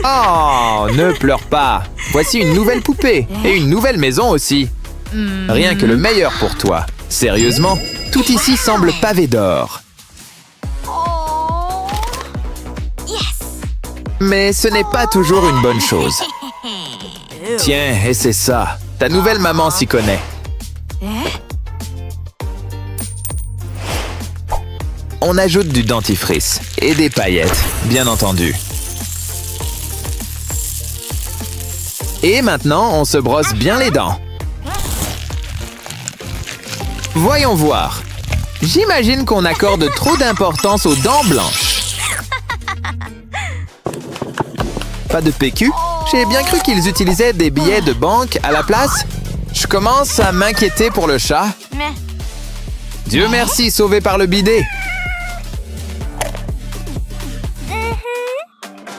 Oh, ne pleure pas. Voici une nouvelle poupée et une nouvelle maison aussi. Rien que le meilleur pour toi. Sérieusement, tout ici semble pavé d'or. Mais ce n'est pas toujours une bonne chose. Tiens, et c'est ça. Ta nouvelle maman s'y connaît. On ajoute du dentifrice et des paillettes, bien entendu. Et maintenant, on se brosse bien les dents. Voyons voir. J'imagine qu'on accorde trop d'importance aux dents blanches. Pas de PQ? J'ai bien cru qu'ils utilisaient des billets de banque à la place. Je commence à m'inquiéter pour le chat. Dieu merci, sauvé par le bidet.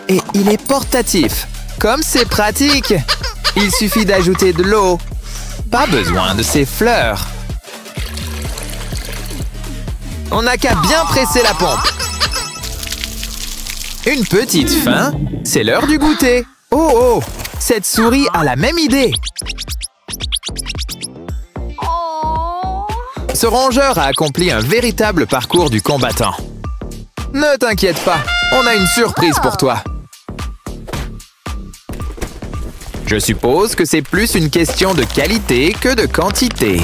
Et il est portatif. Comme c'est pratique. Il suffit d'ajouter de l'eau. Pas besoin de ces fleurs. On n'a qu'à bien presser la pompe. Une petite fin. C'est l'heure du goûter. Oh oh, cette souris a la même idée. Ce rongeur a accompli un véritable parcours du combattant. Ne t'inquiète pas, on a une surprise pour toi. Je suppose que c'est plus une question de qualité que de quantité.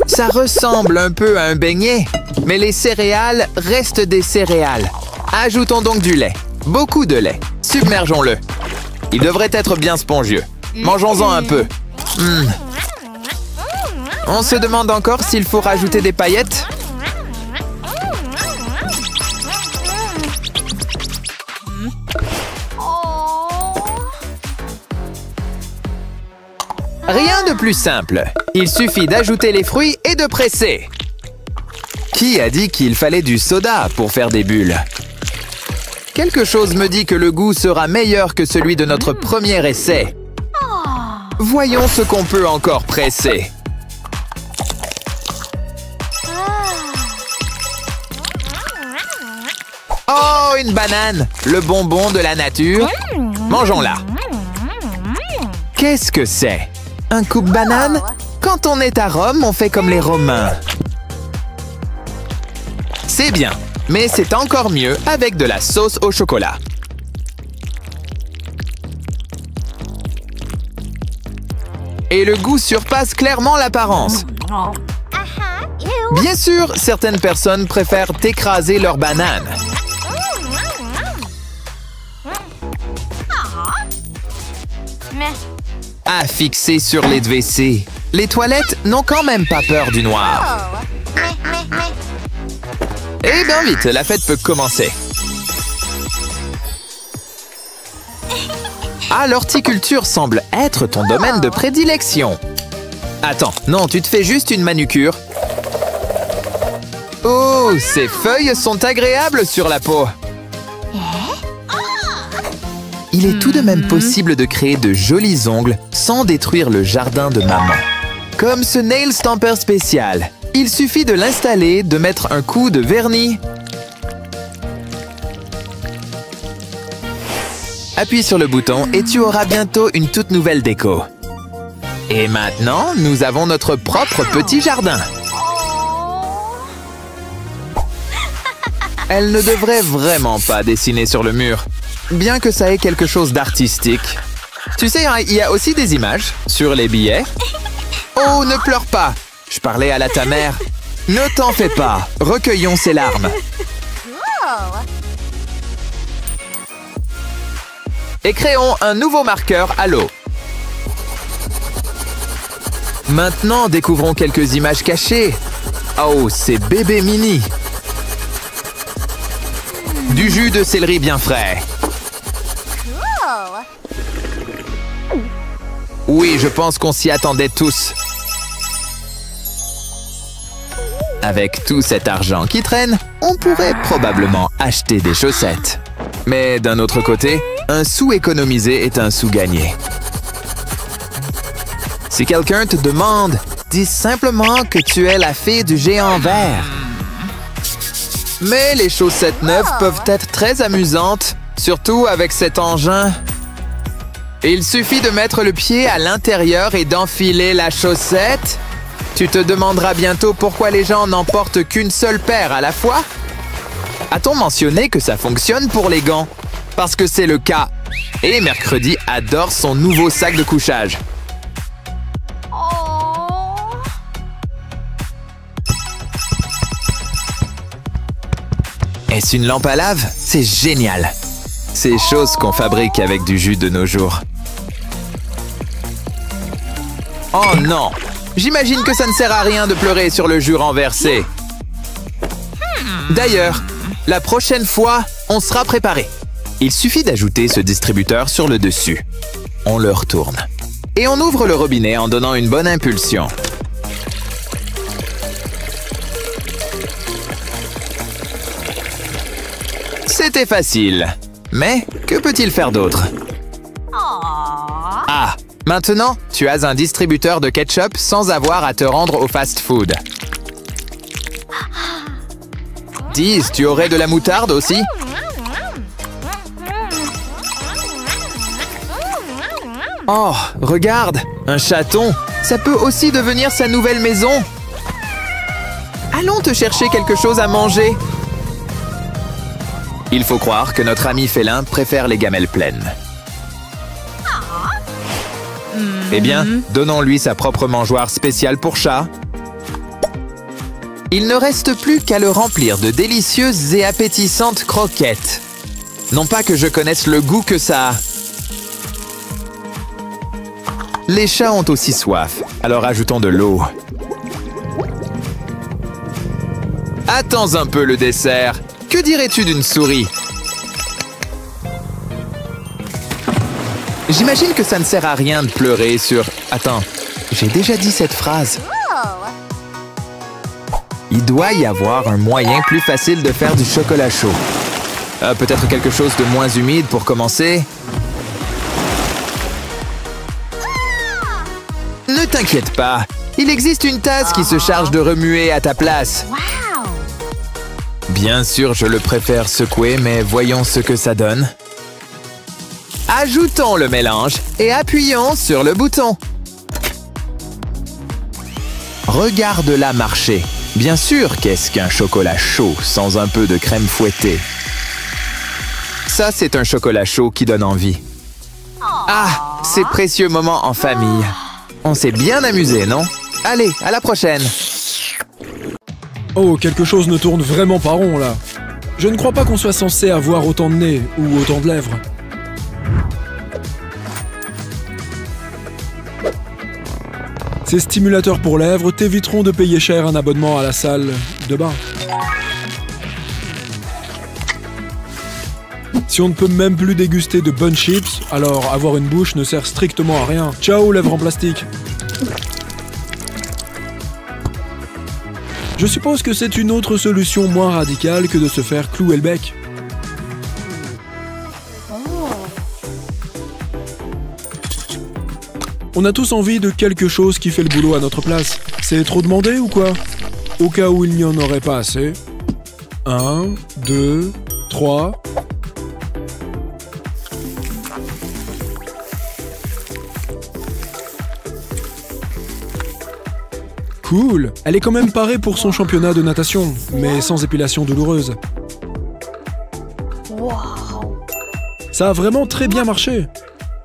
Ça ressemble un peu à un beignet, mais les céréales restent des céréales. Ajoutons donc du lait, beaucoup de lait. Submergeons-le. Il devrait être bien spongieux. Mangeons-en un peu. On se demande encore s'il faut rajouter des paillettes. Rien de plus simple. Il suffit d'ajouter les fruits et de presser. Qui a dit qu'il fallait du soda pour faire des bulles? Quelque chose me dit que le goût sera meilleur que celui de notre premier essai. Voyons ce qu'on peut encore presser. Oh, une banane! Le bonbon de la nature. Mangeons-la. Qu'est-ce que c'est? Un coupe-banane? Quand on est à Rome, on fait comme les Romains. C'est bien, mais c'est encore mieux avec de la sauce au chocolat. Et le goût surpasse clairement l'apparence. Bien sûr, certaines personnes préfèrent écraser leur banane. À fixer sur les WC. Les toilettes n'ont quand même pas peur du noir. Eh bien vite, la fête peut commencer. Ah, l'horticulture semble être ton domaine de prédilection. Attends, non, tu te fais juste une manucure. Oh, ces feuilles sont agréables sur la peau. Il est tout de même possible de créer de jolis ongles sans détruire le jardin de maman. Comme ce nail stamper spécial. Il suffit de l'installer, de mettre un coup de vernis. Appuie sur le bouton et tu auras bientôt une toute nouvelle déco. Et maintenant, nous avons notre propre petit jardin. Elle ne devrait vraiment pas dessiner sur le mur, bien que ça ait quelque chose d'artistique. Tu sais, il y a aussi des images sur les billets. Oh, ne pleure pas! Je parlais à ta mère. Ne t'en fais pas, recueillons ses larmes. Et créons un nouveau marqueur à l'eau. Maintenant, découvrons quelques images cachées. Oh, c'est bébé mini. Du jus de céleri bien frais. Oui, je pense qu'on s'y attendait tous. Avec tout cet argent qui traîne, on pourrait probablement acheter des chaussettes. Mais d'un autre côté, un sou économisé est un sou gagné. Si quelqu'un te demande, dis simplement que tu es la fille du géant vert. Mais les chaussettes neuves peuvent être très amusantes, Surtout avec cet engin. Il suffit de mettre le pied à l'intérieur et d'enfiler la chaussette. Tu te demanderas bientôt pourquoi les gens n'en portent qu'une seule paire à la fois? A-t-on mentionné que ça fonctionne pour les gants? Parce que c'est le cas. Et Mercredi adore son nouveau sac de couchage. Est-ce une lampe à lave? C'est génial! Ces choses qu'on fabrique avec du jus de nos jours. Oh non! J'imagine que ça ne sert à rien de pleurer sur le jus renversé. D'ailleurs, la prochaine fois, on sera préparé. Il suffit d'ajouter ce distributeur sur le dessus. On le retourne. Et on ouvre le robinet en donnant une bonne impulsion. C'était facile. Mais que peut-il faire d'autre? Ah, maintenant, tu as un distributeur de ketchup sans avoir à te rendre au fast-food. Dis, tu aurais de la moutarde aussi? Oh, regarde, un chaton. Ça peut aussi devenir sa nouvelle maison. Allons te chercher quelque chose à manger. Il faut croire que notre ami félin préfère les gamelles pleines. Eh bien, donnons-lui sa propre mangeoire spéciale pour chat. Il ne reste plus qu'à le remplir de délicieuses et appétissantes croquettes. Non pas que je connaisse le goût que ça a. Les chats ont aussi soif, alors ajoutons de l'eau. Attends un peu le dessert. Que dirais-tu d'une souris? J'imagine que ça ne sert à rien de pleurer sur... Attends, j'ai déjà dit cette phrase. Il doit y avoir un moyen plus facile de faire du chocolat chaud. Peut-être quelque chose de moins humide pour commencer. Ne t'inquiète pas, il existe une tasse qui se charge de remuer à ta place. Bien sûr, je le préfère secouer, mais voyons ce que ça donne. Ajoutons le mélange et appuyons sur le bouton. Regarde-la marcher. Bien sûr, qu'est-ce qu'un chocolat chaud sans un peu de crème fouettée? Ça, c'est un chocolat chaud qui donne envie. Ah, ces précieux moments en famille. On s'est bien amusé, non? Allez, à la prochaine! Oh, quelque chose ne tourne vraiment pas rond, là. Je ne crois pas qu'on soit censé avoir autant de nez ou autant de lèvres. Ces stimulateurs pour lèvres t'éviteront de payer cher un abonnement à la salle de bain. Si on ne peut même plus déguster de bonnes chips, alors avoir une bouche ne sert strictement à rien. Ciao, lèvres en plastique! Je suppose que c'est une autre solution moins radicale que de se faire clouer le bec. On a tous envie de quelque chose qui fait le boulot à notre place. C'est trop demandé ou quoi? Au cas où il n'y en aurait pas assez. 1, 2, 3... Cool! Elle est quand même parée pour son championnat de natation, mais sans épilation douloureuse. Ça a vraiment très bien marché.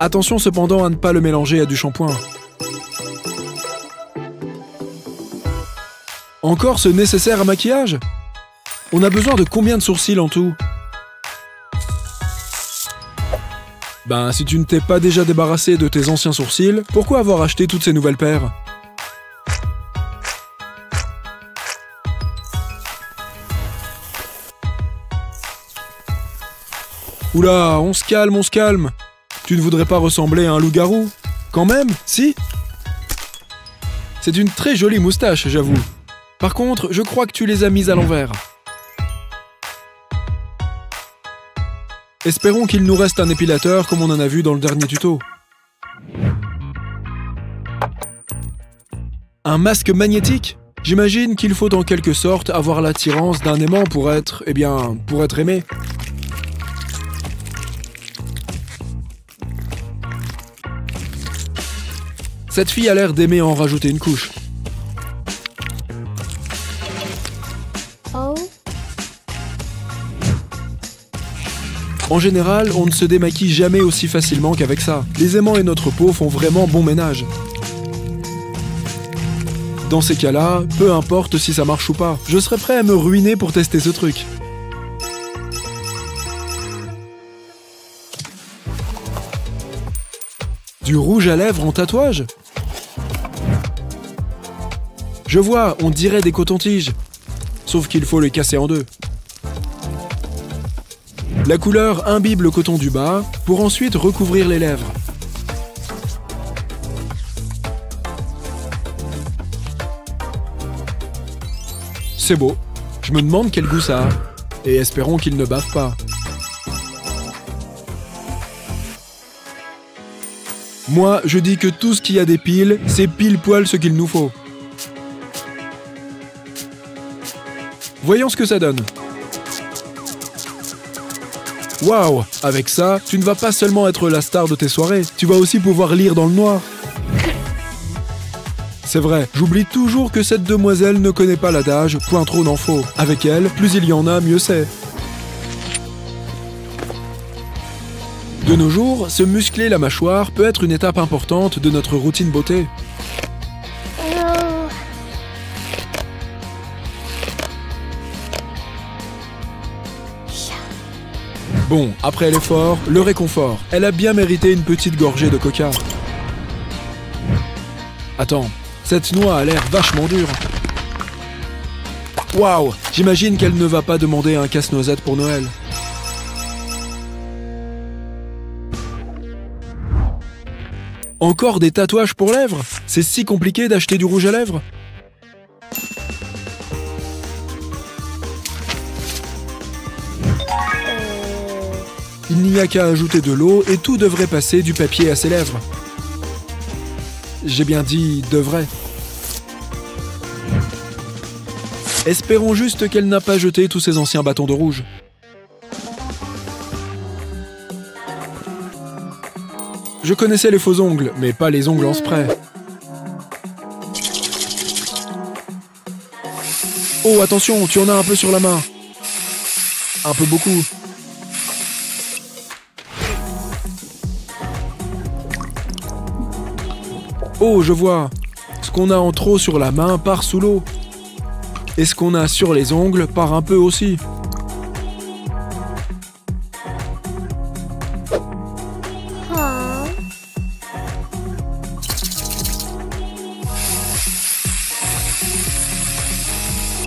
Attention cependant à ne pas le mélanger à du shampoing. Encore ce nécessaire à maquillage? On a besoin de combien de sourcils en tout? Ben, si tu ne t'es pas déjà débarrassé de tes anciens sourcils, pourquoi avoir acheté toutes ces nouvelles paires? Oula, on se calme, on se calme. Tu ne voudrais pas ressembler à un loup-garou? Quand même, si? C'est une très jolie moustache, j'avoue. Par contre, je crois que tu les as mises à l'envers. Espérons qu'il nous reste un épilateur comme on en a vu dans le dernier tuto. Un masque magnétique? J'imagine qu'il faut en quelque sorte avoir l'attirance d'un aimant pour être, pour être aimé. Cette fille a l'air d'aimer en rajouter une couche. En général, on ne se démaquille jamais aussi facilement qu'avec ça. Les aimants et notre peau font vraiment bon ménage. Dans ces cas-là, peu importe si ça marche ou pas, je serais prêt à me ruiner pour tester ce truc. Du rouge à lèvres en tatouage? Je vois, on dirait des cotons-tiges. Sauf qu'il faut les casser en deux. La couleur imbibe le coton du bas pour ensuite recouvrir les lèvres. C'est beau. Je me demande quel goût ça a. Et espérons qu'il ne bave pas. Moi, je dis que tout ce qui a des piles, c'est pile poil ce qu'il nous faut. Voyons ce que ça donne. Waouh! Avec ça, tu ne vas pas seulement être la star de tes soirées, tu vas aussi pouvoir lire dans le noir. C'est vrai, j'oublie toujours que cette demoiselle ne connaît pas l'adage « point trop n'en faut ». Avec elle, plus il y en a, mieux c'est. De nos jours, se muscler la mâchoire peut être une étape importante de notre routine beauté. Bon, après l'effort, le réconfort. Elle a bien mérité une petite gorgée de coca. Attends, cette noix a l'air vachement dure. Waouh, j'imagine qu'elle ne va pas demander un casse-noisette pour Noël. Encore des tatouages pour lèvres? C'est si compliqué d'acheter du rouge à lèvres? Il n'y a qu'à ajouter de l'eau et tout devrait passer du papier à ses lèvres. J'ai bien dit « devrait ». Espérons juste qu'elle n'a pas jeté tous ses anciens bâtons de rouge. Je connaissais les faux ongles, mais pas les ongles en spray. Oh, attention, tu en as un peu sur la main. Un peu beaucoup. Oh, je vois. Ce qu'on a en trop sur la main part sous l'eau. Et ce qu'on a sur les ongles part un peu aussi.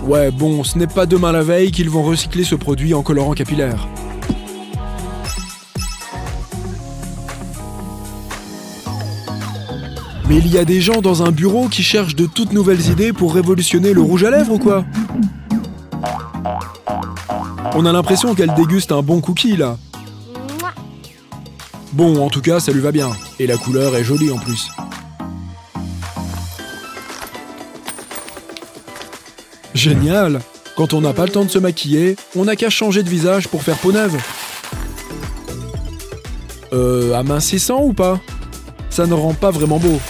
Ouais, bon, ce n'est pas demain la veille qu'ils vont recycler ce produit en colorant capillaire. Mais il y a des gens dans un bureau qui cherchent de toutes nouvelles idées pour révolutionner le rouge à lèvres ou quoi? On a l'impression qu'elle déguste un bon cookie, là. Bon, en tout cas, ça lui va bien. Et la couleur est jolie en plus. Génial! Quand on n'a pas le temps de se maquiller, on n'a qu'à changer de visage pour faire peau neuve. Amincissant ou pas? Ça ne rend pas vraiment beau.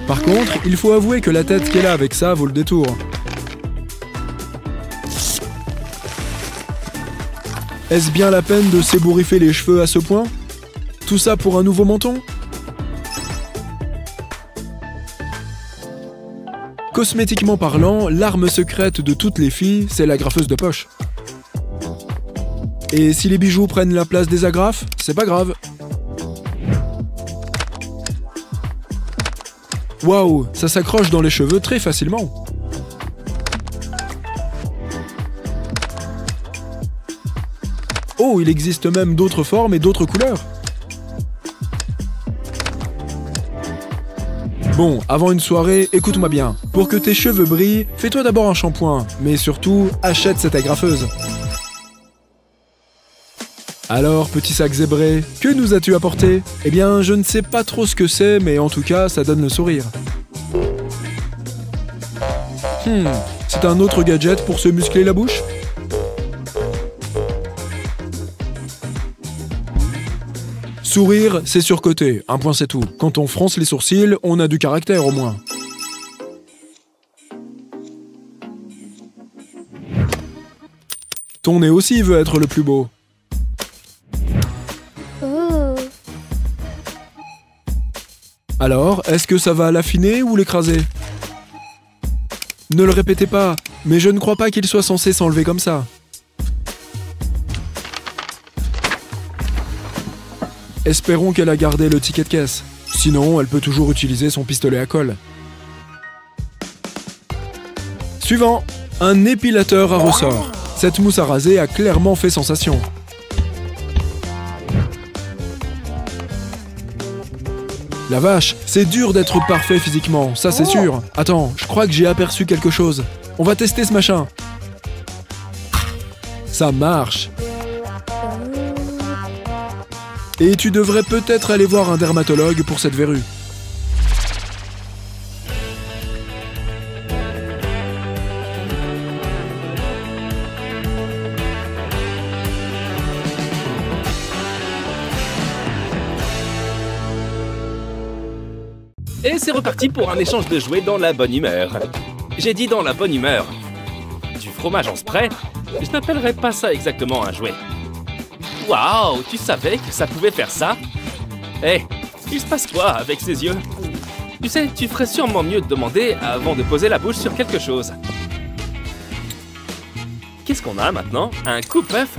Par contre, il faut avouer que la tête qu'elle a avec ça vaut le détour. Est-ce bien la peine de s'ébouriffer les cheveux à ce point? Tout ça pour un nouveau menton? Cosmétiquement parlant, l'arme secrète de toutes les filles, c'est la graffeuse de poche. Et si les bijoux prennent la place des agrafes, c'est pas grave. Waouh, ça s'accroche dans les cheveux très facilement. Oh, il existe même d'autres formes et d'autres couleurs. Bon, avant une soirée, écoute-moi bien. Pour que tes cheveux brillent, fais-toi d'abord un shampoing, mais surtout, achète cette agrafeuse. Alors, petit sac zébré, que nous as-tu apporté? Eh bien, je ne sais pas trop ce que c'est, mais en tout cas, ça donne le sourire. C'est un autre gadget pour se muscler la bouche? Sourire, c'est surcoté. Un point, c'est tout. Quand on fronce les sourcils, on a du caractère au moins. Ton nez aussi veut être le plus beau. Alors, est-ce que ça va l'affiner ou l'écraser? Ne le répétez pas, mais je ne crois pas qu'il soit censé s'enlever comme ça. Espérons qu'elle a gardé le ticket de caisse. Sinon, elle peut toujours utiliser son pistolet à colle. Suivant, un épilateur à ressort. Cette mousse à raser a clairement fait sensation. La vache, c'est dur d'être parfait physiquement, ça c'est sûr. Attends, je crois que j'ai aperçu quelque chose. On va tester ce machin. Ça marche. Et tu devrais peut-être aller voir un dermatologue pour cette verrue. Et c'est reparti pour un échange de jouets dans la bonne humeur. J'ai dit dans la bonne humeur. Du fromage en spray? Je n'appellerais pas ça exactement un jouet. Waouh, tu savais que ça pouvait faire ça? Hé, il se passe quoi avec ces yeux? Tu sais, tu ferais sûrement mieux de demander avant de poser la bouche sur quelque chose. Qu'est-ce qu'on a maintenant? Un coupe-œuf?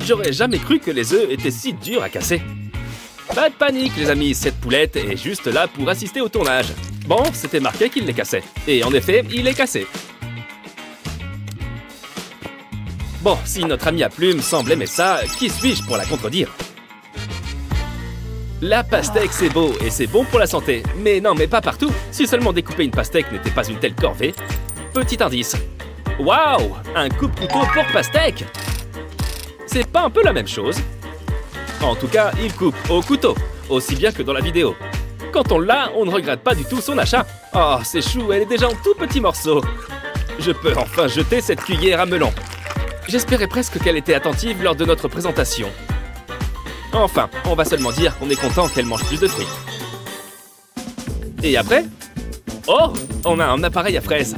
J'aurais jamais cru que les œufs étaient si durs à casser. Pas de panique les amis, cette poulette est juste là pour assister au tournage. Bon, c'était marqué qu'il les cassait. Et en effet, il est cassé. Bon, si notre ami à plume semble aimer ça, qui suis-je pour la contredire? La pastèque c'est beau et c'est bon pour la santé. Mais non, mais pas partout. Si seulement découper une pastèque n'était pas une telle corvée. Petit indice. Waouh! Un coupe-couteau pour pastèque! C'est pas un peu la même chose? En tout cas, il coupe au couteau, aussi bien que dans la vidéo. Quand on l'a, on ne regrette pas du tout son achat. Oh, c'est chou, elle est déjà en tout petits morceaux. Je peux enfin jeter cette cuillère à melon. J'espérais presque qu'elle était attentive lors de notre présentation. Enfin, on va seulement dire qu'on est content qu'elle mange plus de fruits. Et après? Oh, on a un appareil à fraises.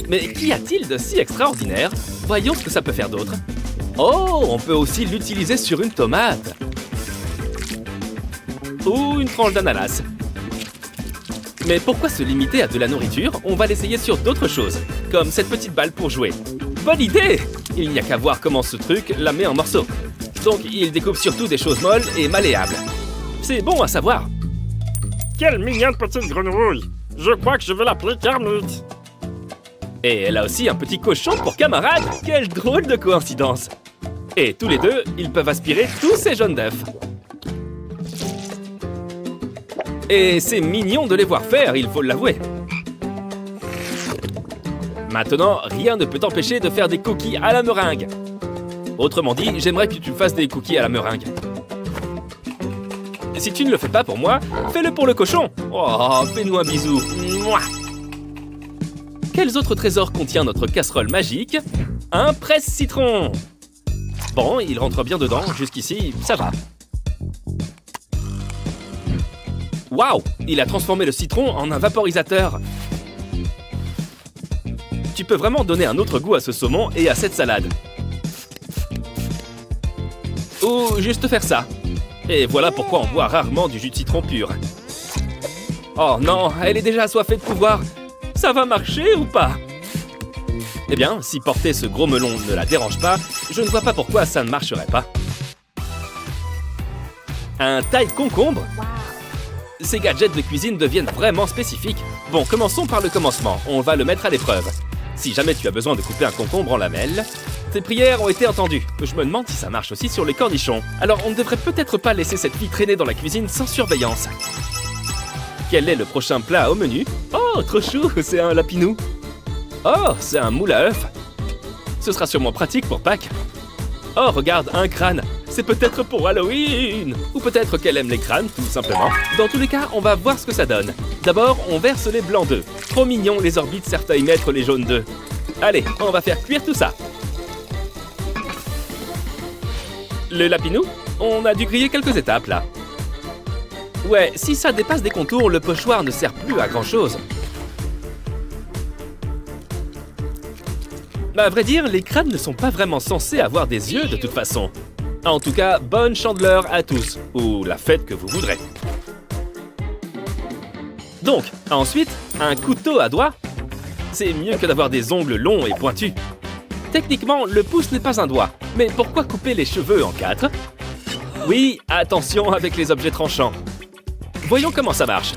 Mais qu'y a-t-il de si extraordinaire? Voyons ce que ça peut faire d'autre. Oh, on peut aussi l'utiliser sur une tomate. Ou une tranche d'ananas. Mais pourquoi se limiter à de la nourriture? On va l'essayer sur d'autres choses, comme cette petite balle pour jouer. Bonne idée! Il n'y a qu'à voir comment ce truc la met en morceaux. Donc il découpe surtout des choses molles et malléables. C'est bon à savoir. Quelle mignonne petite grenouille! Je crois que je vais l'appeler Kermit. Et elle a aussi un petit cochon pour camarade. Quelle drôle de coïncidence! Et tous les deux, ils peuvent aspirer tous ces jaunes d'œufs. Et c'est mignon de les voir faire, il faut l'avouer. Maintenant, rien ne peut t'empêcher de faire des cookies à la meringue. Autrement dit, j'aimerais que tu me fasses des cookies à la meringue. Si tu ne le fais pas pour moi, fais-le pour le cochon. Oh, fais-nous un bisou. Mouah. Quels autres trésors contient notre casserole magique? Un presse-citron. Bon, il rentre bien dedans, jusqu'ici, ça va. Waouh! Il a transformé le citron en un vaporisateur. Tu peux vraiment donner un autre goût à ce saumon et à cette salade. Ou juste faire ça. Et voilà pourquoi on boit rarement du jus de citron pur. Oh non, elle est déjà assoiffée de pouvoir. Ça va marcher ou pas? Eh bien, si porter ce gros melon ne la dérange pas, je ne vois pas pourquoi ça ne marcherait pas. Un taille-concombre? Ces gadgets de cuisine deviennent vraiment spécifiques. Bon, commençons par le commencement. On va le mettre à l'épreuve. Si jamais tu as besoin de couper un concombre en lamelles, tes prières ont été entendues. Je me demande si ça marche aussi sur les cornichons. Alors, on ne devrait peut-être pas laisser cette fille traîner dans la cuisine sans surveillance. Quel est le prochain plat au menu? Oh, trop chou, c'est un lapinou. Oh, c'est un moule à œufs. Ce sera sûrement pratique pour Pâques. Oh, regarde, un crâne. C'est peut-être pour Halloween. Ou peut-être qu'elle aime les crânes, tout simplement. Dans tous les cas, on va voir ce que ça donne. D'abord, on verse les blancs d'œufs. Trop mignon, les orbites servent à y mettre les jaunes d'œufs. Allez, on va faire cuire tout ça. Le lapinou? On a dû griller quelques étapes, là. Ouais, si ça dépasse des contours, le pochoir ne sert plus à grand-chose. À vrai dire, les crânes ne sont pas vraiment censés avoir des yeux de toute façon. En tout cas, bonne chandeleur à tous, ou la fête que vous voudrez. Donc, ensuite, un couteau à doigt. C'est mieux que d'avoir des ongles longs et pointus. Techniquement, le pouce n'est pas un doigt, mais pourquoi couper les cheveux en 4? Oui, attention avec les objets tranchants. Voyons comment ça marche.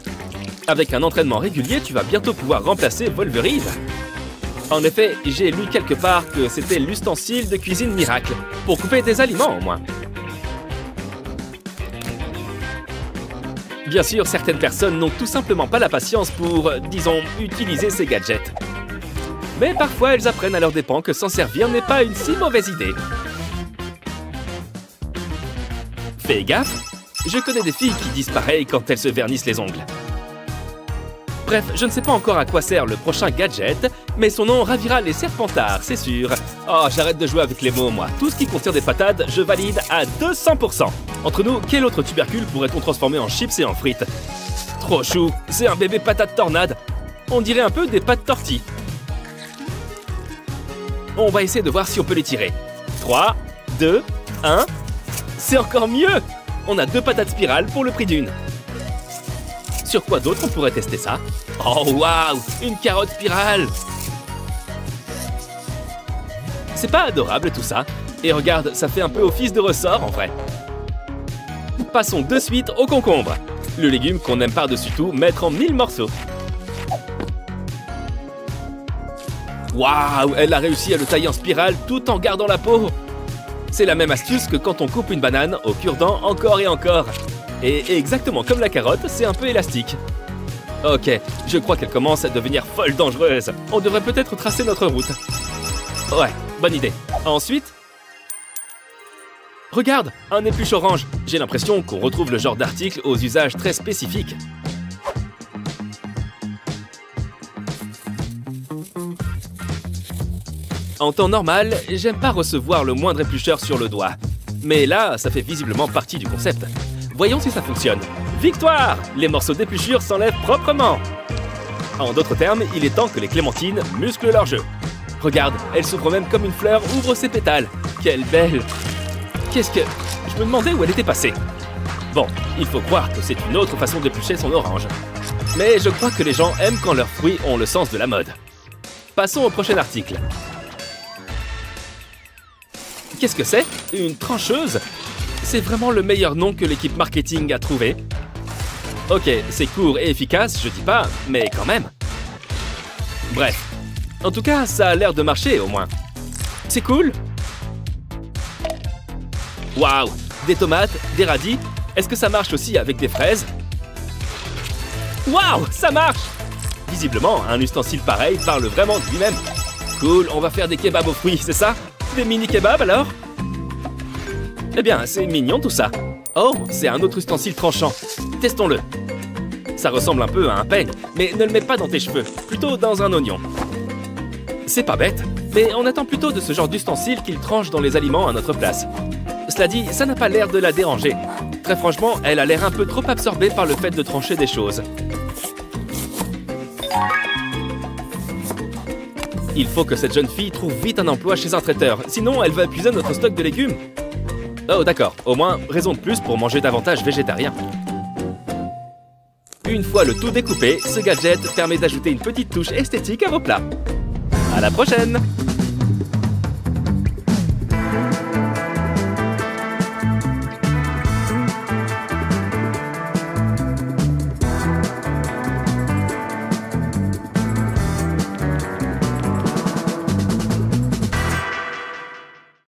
Avec un entraînement régulier, tu vas bientôt pouvoir remplacer Wolverine. En effet, j'ai lu quelque part que c'était l'ustensile de cuisine miracle, pour couper des aliments au moins. Bien sûr, certaines personnes n'ont tout simplement pas la patience pour, disons, utiliser ces gadgets. Mais parfois, elles apprennent à leurs dépens que s'en servir n'est pas une si mauvaise idée. Fais gaffe, je connais des filles qui disent pareil quand elles se vernissent les ongles. Bref, je ne sais pas encore à quoi sert le prochain gadget, mais son nom ravira les serpentards, c'est sûr. Oh, j'arrête de jouer avec les mots, moi. Tout ce qui contient des patates, je valide à 200%. Entre nous, quel autre tubercule pourrait-on transformer en chips et en frites? Trop chou, c'est un bébé patate tornade. On dirait un peu des pâtes tortilles. On va essayer de voir si on peut les tirer. 3, 2, 1... C'est encore mieux! On a 2 patates spirales pour le prix d'une. Sur quoi d'autre on pourrait tester ça? Oh waouh! Une carotte spirale! C'est pas adorable tout ça? Et regarde, ça fait un peu office de ressort en vrai. Passons de suite au concombre. Le légume qu'on aime par-dessus tout mettre en 1000 morceaux. Waouh! Elle a réussi à le tailler en spirale tout en gardant la peau! C'est la même astuce que quand on coupe une banane au cure-dent encore et encore. Et exactement comme la carotte, c'est un peu élastique. Ok, je crois qu'elle commence à devenir folle dangereuse. On devrait peut-être tracer notre route. Ouais, bonne idée. Ensuite... Regarde, un épluche orange. J'ai l'impression qu'on retrouve le genre d'article aux usages très spécifiques. En temps normal, j'aime pas recevoir le moindre éplucheur sur le doigt. Mais là, ça fait visiblement partie du concept. Voyons si ça fonctionne. Victoire! Les morceaux d'épluchure s'enlèvent proprement. En d'autres termes, il est temps que les clémentines musclent leur jeu. Regarde, elle s'ouvre même comme une fleur ouvre ses pétales. Quelle belle! Qu'est-ce que... Je me demandais où elle était passée. Bon, il faut croire que c'est une autre façon d'éplucher son orange. Mais je crois que les gens aiment quand leurs fruits ont le sens de la mode. Passons au prochain article. Qu'est-ce que c'est? Une trancheuse? C'est vraiment le meilleur nom que l'équipe marketing a trouvé. Ok, c'est court et efficace, je dis pas, mais quand même. Bref. En tout cas, ça a l'air de marcher au moins. C'est cool. Waouh! Des tomates, des radis. Est-ce que ça marche aussi avec des fraises? Waouh! Ça marche! Visiblement, un ustensile pareil parle vraiment de lui-même. Cool, on va faire des kebabs aux fruits, c'est ça? Des mini-kebabs alors? Eh bien, c'est mignon tout ça. Oh, c'est un autre ustensile tranchant. Testons-le. Ça ressemble un peu à un peigne, mais ne le mets pas dans tes cheveux, plutôt dans un oignon. C'est pas bête, mais on attend plutôt de ce genre d'ustensile qu'il tranche dans les aliments à notre place. Cela dit, ça n'a pas l'air de la déranger. Très franchement, elle a l'air un peu trop absorbée par le fait de trancher des choses. Il faut que cette jeune fille trouve vite un emploi chez un traiteur, sinon elle va épuiser notre stock de légumes. Oh d'accord, au moins, raison de plus pour manger davantage végétarien. Une fois le tout découpé, ce gadget permet d'ajouter une petite touche esthétique à vos plats. À la prochaine!